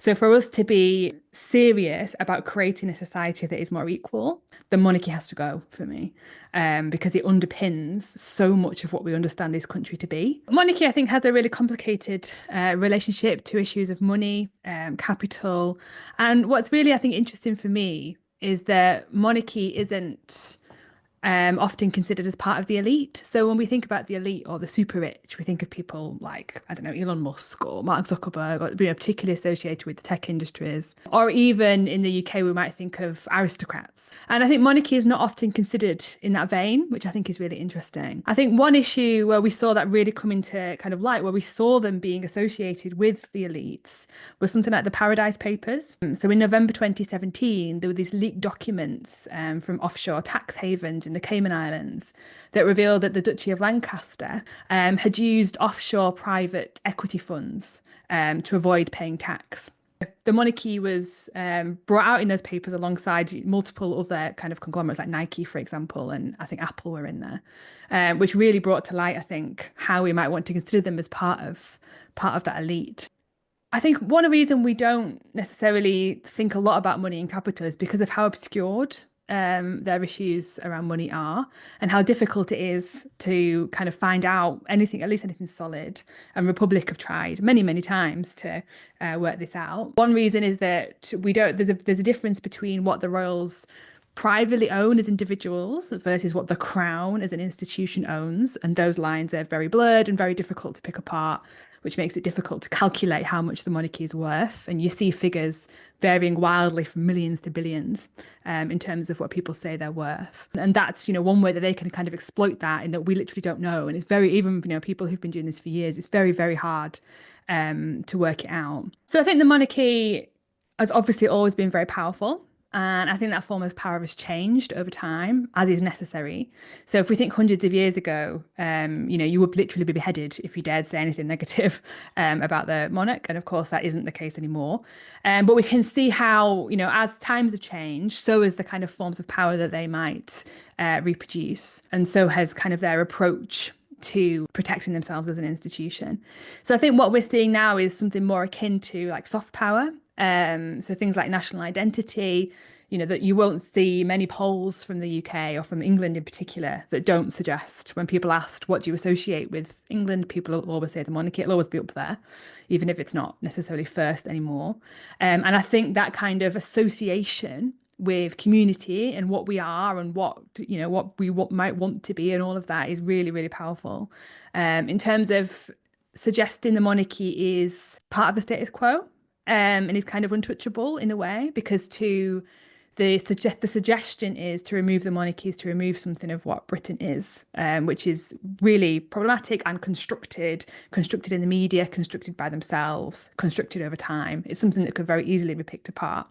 So for us to be serious about creating a society that is more equal, the monarchy has to go for me, because it underpins so much of what we understand this country to be. Monarchy, I think, has a really complicated relationship to issues of money, capital, and what's really, I think, interesting for me is that monarchy isn't often considered as part of the elite. So when we think about the elite or the super rich, we think of people like, I don't know, Elon Musk or Mark Zuckerberg, or particularly associated with the tech industries. Or even in the UK, we might think of aristocrats. And I think monarchy is not often considered in that vein, which I think is really interesting. I think one issue where we saw that really come into kind of light, where we saw them being associated with the elites, was something like the Paradise Papers. So in November 2017, there were these leaked documents from offshore tax havens in the Cayman Islands that revealed that the Duchy of Lancaster had used offshore private equity funds to avoid paying tax. The monarchy was brought out in those papers alongside multiple other kind of conglomerates like Nike, for example, and I think Apple were in there, which really brought to light, I think, how we might want to consider them as part of that elite. I think one reason we don't necessarily think a lot about money and capital is because of how obscured their issues around money are, and how difficult it is to kind of find out anything, at least anything solid. And Republic have tried many, many times to work this out. One reason is that we don't. There's a difference between what the royals privately own as individuals versus what the crown as an institution owns, and those lines are very blurred and very difficult to pick apart, which makes it difficult to calculate how much the monarchy is worth. And you see figures varying wildly from millions to billions in terms of what people say they're worth. And that's, one way that they can kind of exploit that, in that we literally don't know. And it's very, even, people who've been doing this for years, it's very, very hard to work it out. So I think the monarchy has obviously always been very powerful. And I think that form of power has changed over time, as is necessary. So if we think hundreds of years ago, you would literally be beheaded if you dared say anything negative about the monarch. And of course, that isn't the case anymore. But we can see how, as times have changed, so has the kind of forms of power that they might reproduce. And so has kind of their approach to protecting themselves as an institution. So I think what we're seeing now is something more akin to like soft power. So things like national identity, that you won't see many polls from the UK or from England in particular that don't suggest, when people asked, what do you associate with England? People will always say the monarchy. It'll always be up there, even if it's not necessarily first anymore. And I think that kind of association with community and what we are and what we might want to be and all of that is really, really powerful. In terms of suggesting the monarchy is part of the status quo, and is kind of untouchable in a way, because the suggestion is to remove the monarchy is to remove something of what Britain is, which is really problematic and constructed in the media, constructed by themselves, constructed over time. It's something that could very easily be picked apart.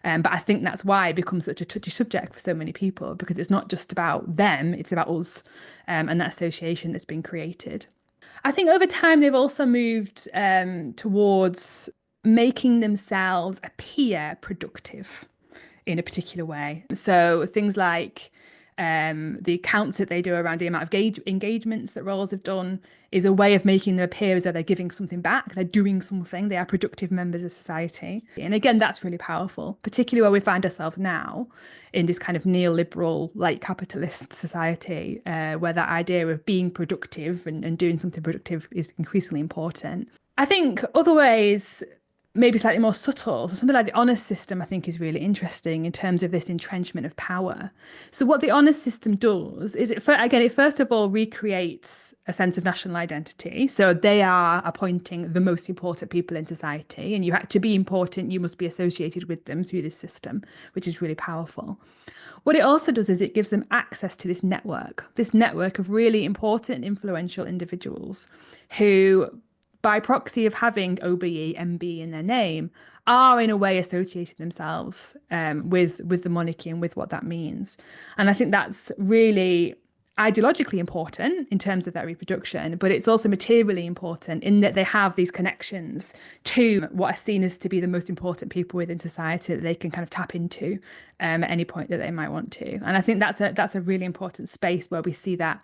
But I think that's why it becomes such a touchy subject for so many people, because it's not just about them, it's about us, and that association that's been created. I think over time they've also moved towards making themselves appear productive in a particular way. So things like the accounts that they do around the amount of engagements that roles have done is a way of making them appear as though they're giving something back, they're doing something, they are productive members of society. And again, that's really powerful, particularly where we find ourselves now in this kind of neoliberal, like capitalist society, where that idea of being productive and doing something productive is increasingly important. I think other ways, maybe slightly more subtle. So something like the honours system, I think, is really interesting in terms of this entrenchment of power. So what the honours system does is, it first of all recreates a sense of national identity. So they are appointing the most important people in society, and you have to be important, you must be associated with them through this system, which is really powerful. What it also does is it gives them access to this network of really important, influential individuals who, by proxy of having OBE, MB in their name, are in a way associating themselves with the monarchy and with what that means. And I think that's really ideologically important in terms of their reproduction, but it's also materially important in that they have these connections to what are seen as to be the most important people within society that they can kind of tap into at any point that they might want to. And I think that's a really important space where we see that.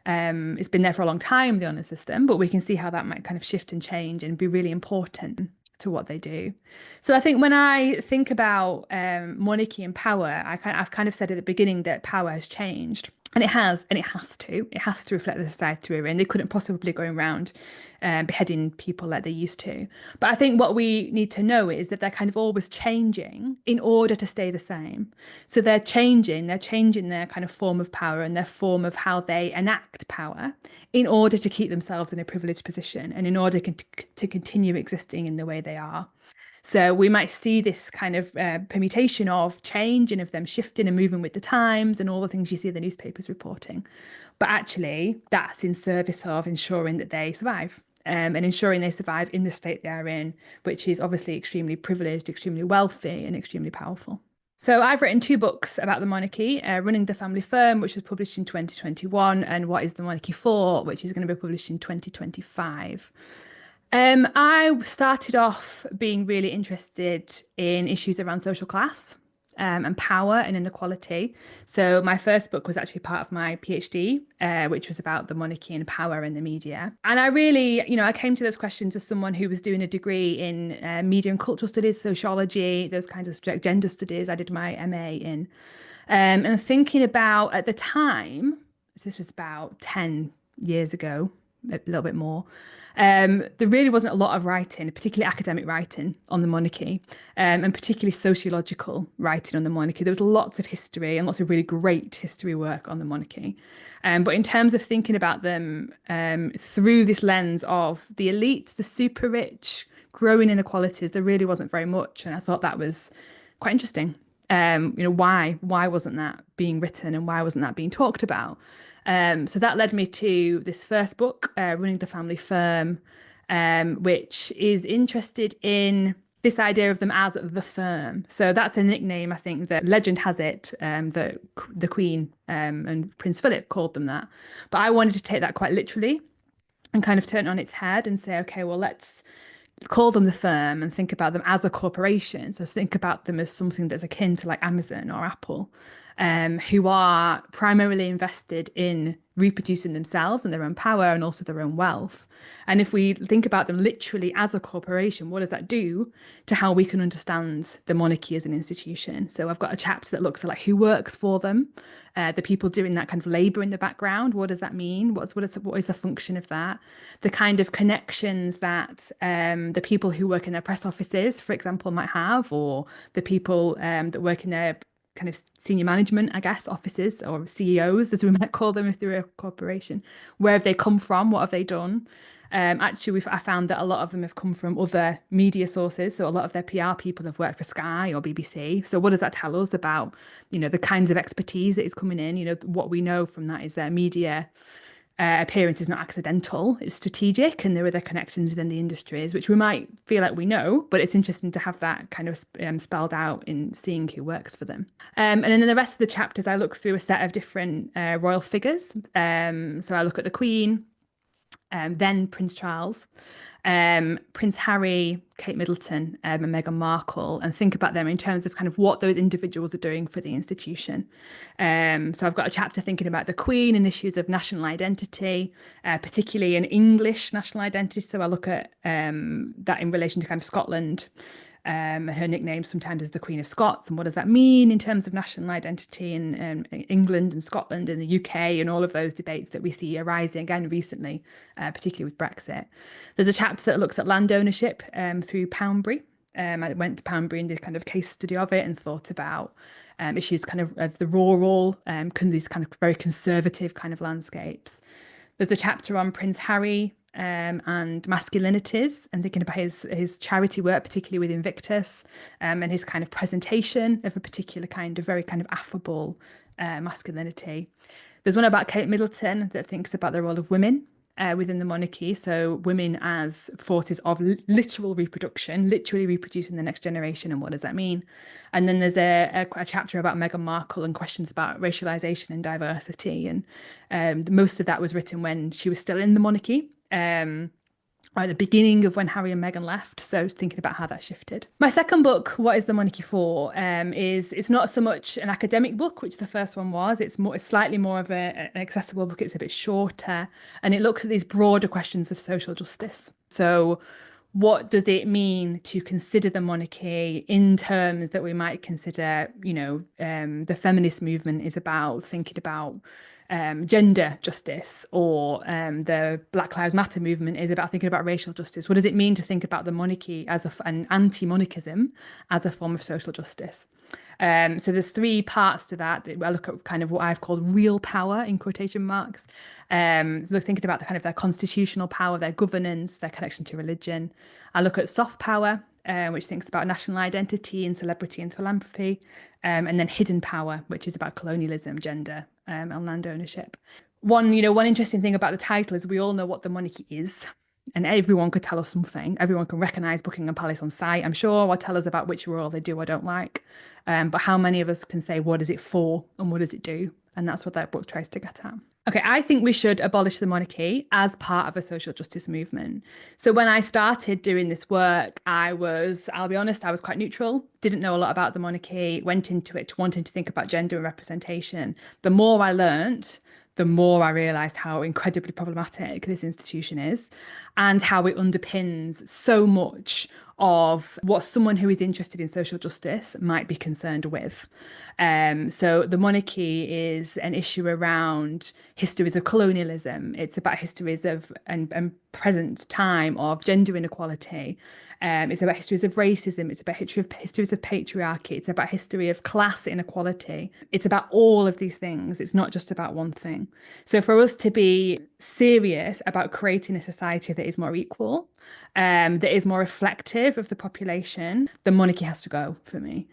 It's been there for a long time, the honour system, but we can see how that might kind of shift and change and be really important. to what they do. So I think when I think about monarchy and power, I've kind of said at the beginning that power has changed. And it has, and it has to. It has to reflect the society we're in. They couldn't possibly go around beheading people like they used to. But I think what we need to know is that they're kind of always changing in order to stay the same. So they're changing their kind of form of power and their form of how they enact power in order to keep themselves in a privileged position and in order to continue existing in the way they are. So we might see this kind of permutation of change and of them shifting and moving with the times and all the things you see in the newspapers reporting. But actually, that's in service of ensuring that they survive and ensuring they survive in the state they are in, which is obviously extremely privileged, extremely wealthy, and extremely powerful. So I've written two books about the monarchy, Running the Family Firm, which was published in 2021, and What is the Monarchy For, which is going to be published in 2025. I started off being really interested in issues around social class and power and inequality. So my first book was actually part of my PhD, which was about the monarchy and power in the media. And I really, I came to those questions as someone who was doing a degree in media and cultural studies, sociology, those kinds of subjects, gender studies. I did my MA in. And thinking about at the time, so this was about 10 years ago, a little bit more. There really wasn't a lot of writing, particularly academic writing on the monarchy, and particularly sociological writing on the monarchy. There was lots of history and lots of really great history work on the monarchy. But in terms of thinking about them through this lens of the elite, the super rich, growing inequalities, there really wasn't very much. And I thought that was quite interesting. Why wasn't that being written and why wasn't that being talked about? So that led me to this first book, Running the Family Firm, which is interested in this idea of them as the firm. So that's a nickname, I think, that legend has it, that the Queen and Prince Philip called them that. But I wanted to take that quite literally and kind of turn it on its head and say, okay, well, let's call them the firm and think about them as a corporation. So think about them as something that's akin to like Amazon or Apple, who are primarily invested in reproducing themselves and their own power and also their own wealth. And if we think about them literally as a corporation, what does that do to how we can understand the monarchy as an institution? So I've got a chapter that looks at like who works for them, the people doing that kind of labor in the background. What does that mean? What is the function of that? The kind of connections that the people who work in their press offices, for example, might have, or the people that work in their kind of senior management, I guess, offices or CEOs, as we might call them if they're a corporation. Where have they come from? What have they done? Actually, I found that a lot of them have come from other media sources. So a lot of their PR people have worked for Sky or BBC. So what does that tell us about, the kinds of expertise that is coming in? What we know from that is their media appearance is not accidental, it's strategic, and there are the connections within the industries, which we might feel like we know, but it's interesting to have that kind of spelled out in seeing who works for them. And then in the rest of the chapters, I look through a set of different royal figures. So I look at the Queen, then Prince Charles, Prince Harry, Kate Middleton, and Meghan Markle, and think about them in terms of kind of what those individuals are doing for the institution. So I've got a chapter thinking about the Queen and issues of national identity, particularly an English national identity. So I look at that in relation to kind of Scotland. Her nickname sometimes is the Queen of Scots, and what does that mean in terms of national identity in England and Scotland and the UK and all of those debates that we see arising again recently, particularly with Brexit. There's a chapter that looks at land ownership through Poundbury. I went to Poundbury and did kind of case study of it and thought about issues kind of the rural, these kind of very conservative kind of landscapes. There's a chapter on Prince Harry and masculinities and thinking about his charity work, particularly with Invictus, and his kind of presentation of a particular kind of very kind of affable masculinity. There's one about Kate Middleton that thinks about the role of women within the monarchy. So women as forces of literal reproduction, literally reproducing the next generation, and what does that mean? And then there's a chapter about Meghan Markle and questions about racialization and diversity. And most of that was written when she was still in the monarchy. Or at the beginning of when Harry and Meghan left. So thinking about how that shifted. My second book, What is the Monarchy For, it's not so much an academic book, which the first one was. It's slightly more of an accessible book. It's a bit shorter, and it looks at these broader questions of social justice. So what does it mean to consider the monarchy in terms that we might consider, the feminist movement is about thinking about gender justice, or the Black Lives Matter movement is about thinking about racial justice. What does it mean to think about the monarchy as an anti-monarchism as a form of social justice? So there's three parts to that. I look at kind of what I've called real power in quotation marks. We're thinking about the kind of their constitutional power, their governance, their connection to religion. I look at soft power, which thinks about national identity and celebrity and philanthropy, and then hidden power, which is about colonialism, gender, and land ownership. One interesting thing about the title is we all know what the monarchy is. And everyone could tell us something. Everyone can recognise Buckingham Palace on sight, I'm sure, or tell us about which role they do or don't like. But how many of us can say, what is it for and what does it do? And that's what that book tries to get at. Okay, I think we should abolish the monarchy as part of a social justice movement. So when I started doing this work, I'll be honest, I was quite neutral, didn't know a lot about the monarchy, went into it wanting to think about gender and representation. The more I learned, the more I realised how incredibly problematic this institution is and how it underpins so much of what someone who is interested in social justice might be concerned with. So the monarchy is an issue around histories of colonialism. It's about histories of and present time of gender inequality. It's about histories of racism. It's about histories of patriarchy. It's about history of class inequality. It's about all of these things. It's not just about one thing. So for us to be serious about creating a society that is more equal, that is more reflective of the population, the monarchy has to go for me,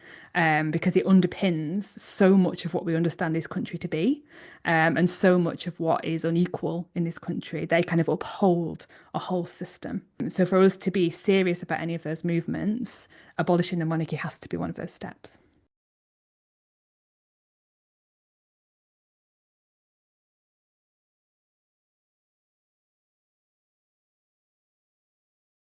because it underpins so much of what we understand this country to be, and so much of what is unequal in this country. They kind of uphold a whole system. So for us to be serious about any of those movements, abolishing the monarchy has to be one of those steps.